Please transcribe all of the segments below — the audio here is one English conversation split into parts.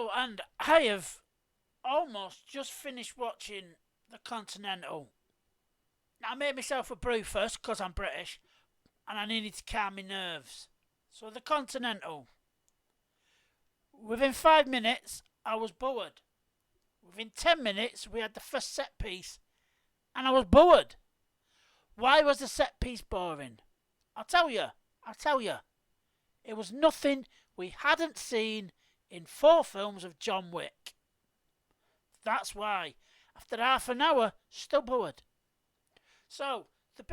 Hello, and I have almost just finished watching the Continental. Now, I made myself a brew first because I'm British and I needed to calm my nerves. So, the Continental. Within 5 minutes, I was bored. Within 10 minutes, we had the first set piece and I was bored. Why was the set piece boring? I'll tell you. I'll tell you. It was nothing we hadn't seen in 4 films of John Wick. That's why. After half an hour, still bored. So, the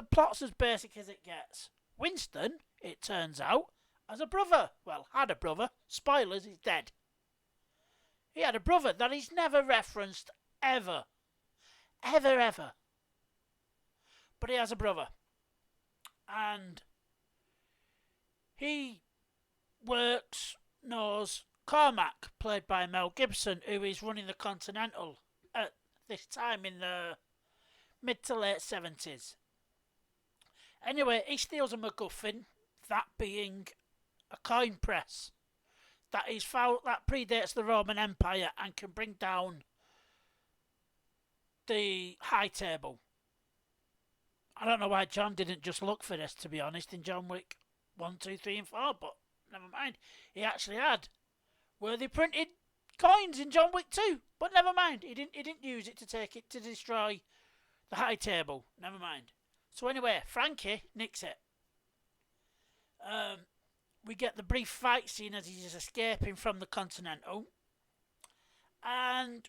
plot's as basic as it gets. Winston, it turns out, has a brother. Well, had a brother. Spoilers, he's dead. He had a brother that he's never referenced ever. Ever. But he has a brother. And he knows Cormac, played by Mel Gibson, who is running the Continental at this time in the mid to late 70s. Anyway, he steals a MacGuffin, that being a coin press that predates the Roman Empire and can bring down the high table. I don't know why John didn't just look for this, to be honest, in John Wick 1, 2, 3 and 4, but never mind. He actually had. Were they printed coins in John Wick 2? But never mind. He didn't use it to destroy the high table. Never mind. So anyway, Frankie nicks it. We get the brief fight scene as he's escaping from the Continental. And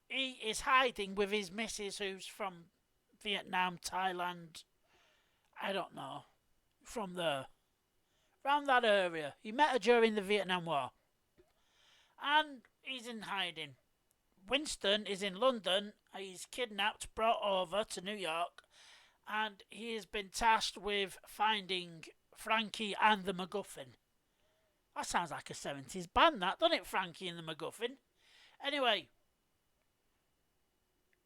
he is hiding with his missus, who's from Vietnam, Thailand, I don't know, from there. Around that area. He met her during the Vietnam War. And he's in hiding. Winston is in London. He's kidnapped, brought over to New York, and he has been tasked with finding Frankie and the MacGuffin. That sounds like a 70s band, that, doesn't it? Frankie and the MacGuffin. Anyway,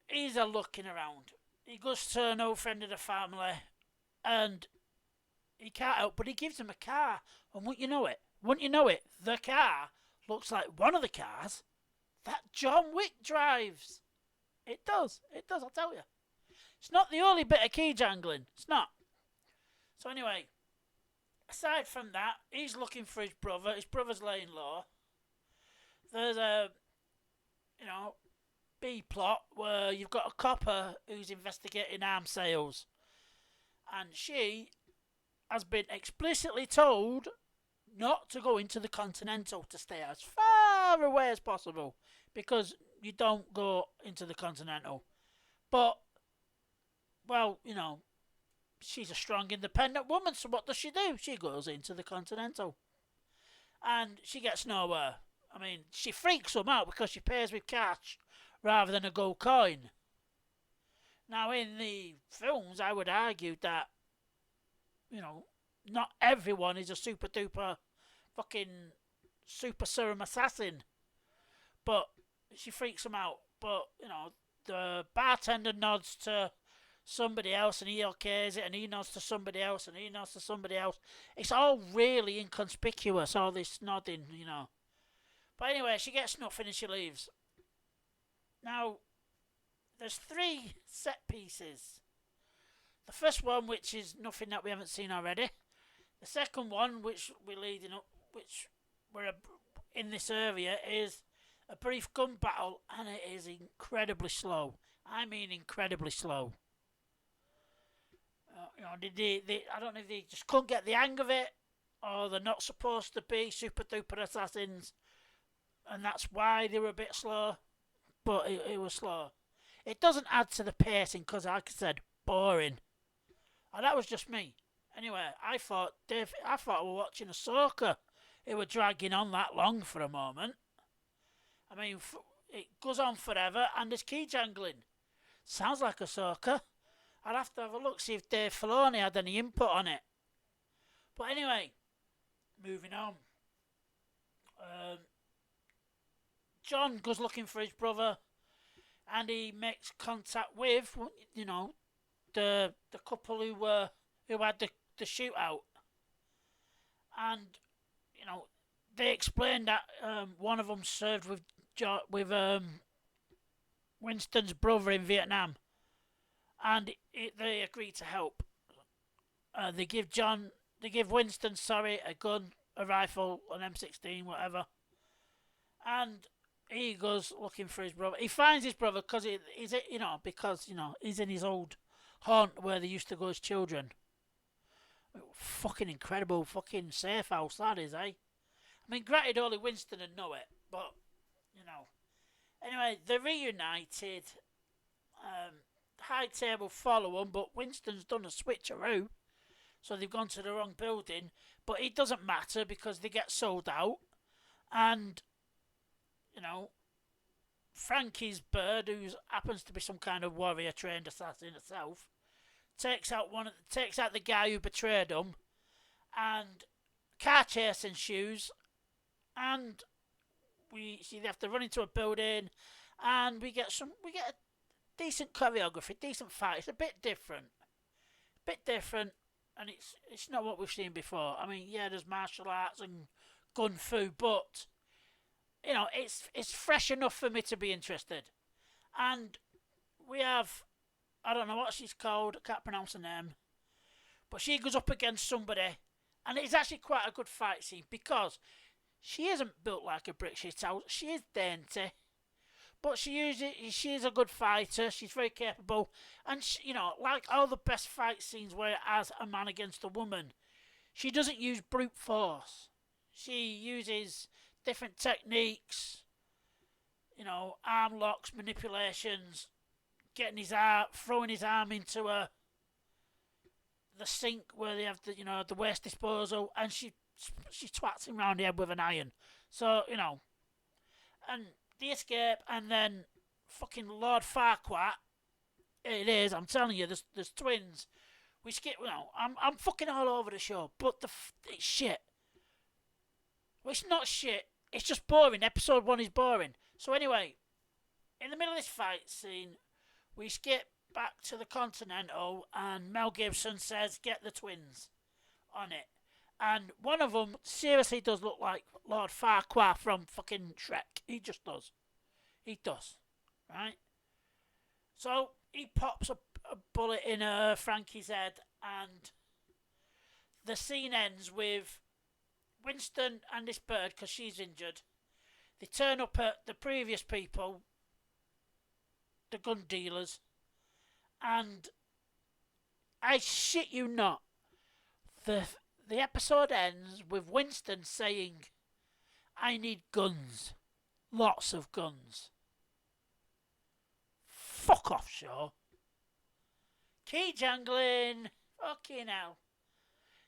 he's a looking around. He goes to an old friend of the family, and he can't help but he gives him a car. And wouldn't you know it, the car looks like one of the cars that John Wick drives. It does, I'll tell you. It's not the only bit of key jangling. It's not. So anyway, aside from that, he's looking for his brother. His brother's laying low. There's a, B-plot where you've got a copper who's investigating arms sales. And she has been explicitly told not to go into the Continental, to stay as far away as possible, because you don't go into the Continental. But, well, she's a strong, independent woman, so what does she do? She goes into the Continental. And she gets nowhere. I mean, she freaks them out because she pays with cash rather than a gold coin. Now, in the films, I would argue that, not everyone is a super duper fucking super serum assassin. But she freaks them out. But, the bartender nods to somebody else and he okays it, and he nods to somebody else and he nods to somebody else. It's all really inconspicuous, all this nodding, But anyway, she gets nothing and she leaves. Now, there's 3 set pieces. The first one, which is nothing that we haven't seen already. The second one, which we're leading up, which we're in this area, is a brief gun battle, and it is incredibly slow. I mean, incredibly slow. I don't know if they just couldn't get the hang of it, or they're not supposed to be super duper assassins, and that's why they were a bit slow. But it was slow. It doesn't add to the pacing because, like I said, boring. And that was just me. Anyway, I thought we were watching a Ahsoka. It was dragging on that long for a moment. I mean, it goes on forever, and there's key jangling. Sounds like a Ahsoka. I'd have to have a look, see if Dave Filoni had any input on it. But anyway, moving on. John goes looking for his brother, and he makes contact with, the couple who had the shootout, and they explained that one of them served with Winston's brother in Vietnam, and they agreed to help. They give Winston, a gun, a rifle, an M16, whatever, and he goes looking for his brother. He finds his brother because he's in his old haunt where they used to go as children. Fucking incredible, fucking safe house that is, eh? I mean, granted, only Winston would know it, but Anyway, they're reunited. High Table follow them, but Winston's done a switcheroo, so they've gone to the wrong building. But it doesn't matter because they get sold out, and Frankie's bird, who happens to be some kind of warrior trained assassin herself, takes out the guy who betrayed him, and car chase ensues, and they have to run into a building, and we get a decent choreography, decent fight. It's a bit different, and it's not what we've seen before. I mean, yeah, there's martial arts and gun fu, but it's fresh enough for me to be interested. And we have, I don't know what she's called, I can't pronounce her name, but she goes up against somebody, and it's actually quite a good fight scene because she isn't built like a brick shit house. She is dainty, but she is a good fighter. She's very capable, and like all the best fight scenes where it has a man against a woman, she doesn't use brute force. She uses different techniques, arm locks, manipulations, throwing his arm into the sink where they have the waste disposal, and she twats him round the head with an iron. So, and the escape, and then fucking Lord Farquaad. It is, I'm telling you, there's twins. We skip, I'm fucking all over the show, but it's shit. Well, it's not shit, it's just boring. Episode 1 is boring. So anyway, in the middle of this fight scene, we skip back to the Continental, and Mel Gibson says, get the twins on it. And one of them seriously does look like Lord Farquaad from fucking Shrek. He just does. He does. Right? So he pops a bullet in Frankie's head, and the scene ends with Winston and this bird, because she's injured. They turn up at the previous people, the gun dealers, and I shit you not, the episode ends with Winston saying, I need guns. Lots of guns. Fuck off, show. Key jangling. Fucking hell.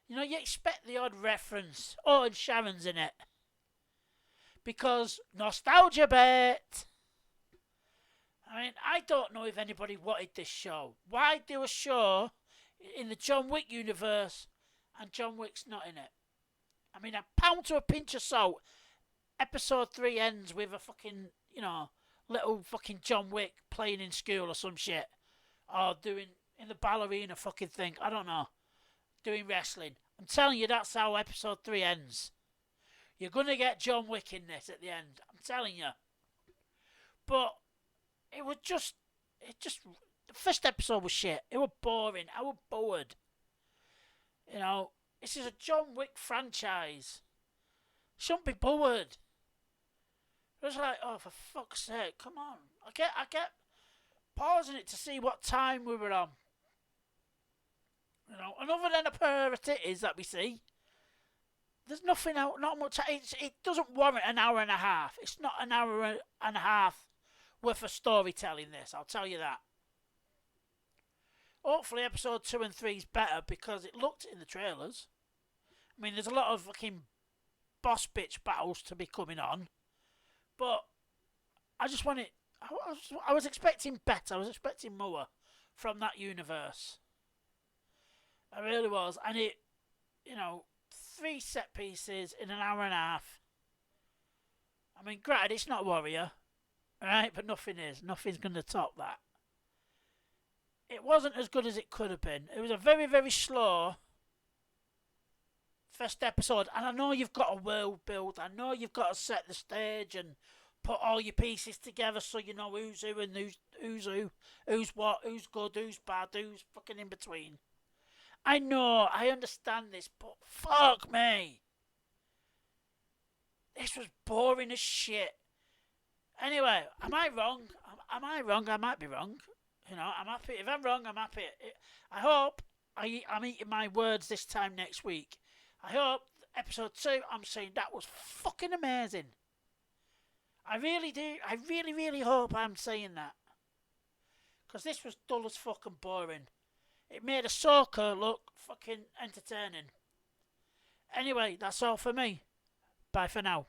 You expect the odd reference. Oh, and Sharon's in it. Because nostalgia bit. I mean, I don't know if anybody wanted this show. Why do a show in the John Wick universe and John Wick's not in it? I mean, a pound to a pinch of salt. Episode 3 ends with a fucking, little fucking John Wick playing in school or some shit. Or doing in the ballerina fucking thing. I don't know. Doing wrestling. I'm telling you, that's how episode 3 ends. You're going to get John Wick in this at the end. I'm telling you. But it was just, the first episode was shit. It was boring. I was bored. This is a John Wick franchise. Shouldn't be bored. It was like, oh, for fuck's sake, come on. I get pausing it to see what time we were on. And other than a pair of titties that we see, there's nothing out, not much. It doesn't warrant an hour and a half. It's not an hour and a half worth of storytelling, this, I'll tell you that. Hopefully episode 2 and 3 is better because it looked in the trailers. I mean, there's a lot of fucking boss bitch battles to be coming on. But I just wanted... I was expecting better. I was expecting more from that universe. I really was. And it... 3 set pieces in an hour and a half. I mean, granted, it's not Warrior. Right? But nothing is. Nothing's going to top that. It wasn't as good as it could have been. It was a very, very slow first episode, and I know you've got a world build. I know you've got to set the stage and put all your pieces together so you know who's who and who's what, who's good, who's bad, who's fucking in between. I know, I understand this, but fuck me. This was boring as shit. Anyway, am I wrong? Am I wrong? I might be wrong. You know, I'm happy. If I'm wrong, I'm happy. I hope I'm eating my words this time next week. I hope episode 2, I'm saying that was fucking amazing. I really do. I really, really hope I'm saying that. Because this was dull as fucking boring. It made Ahsoka look fucking entertaining. Anyway, that's all for me. Bye for now.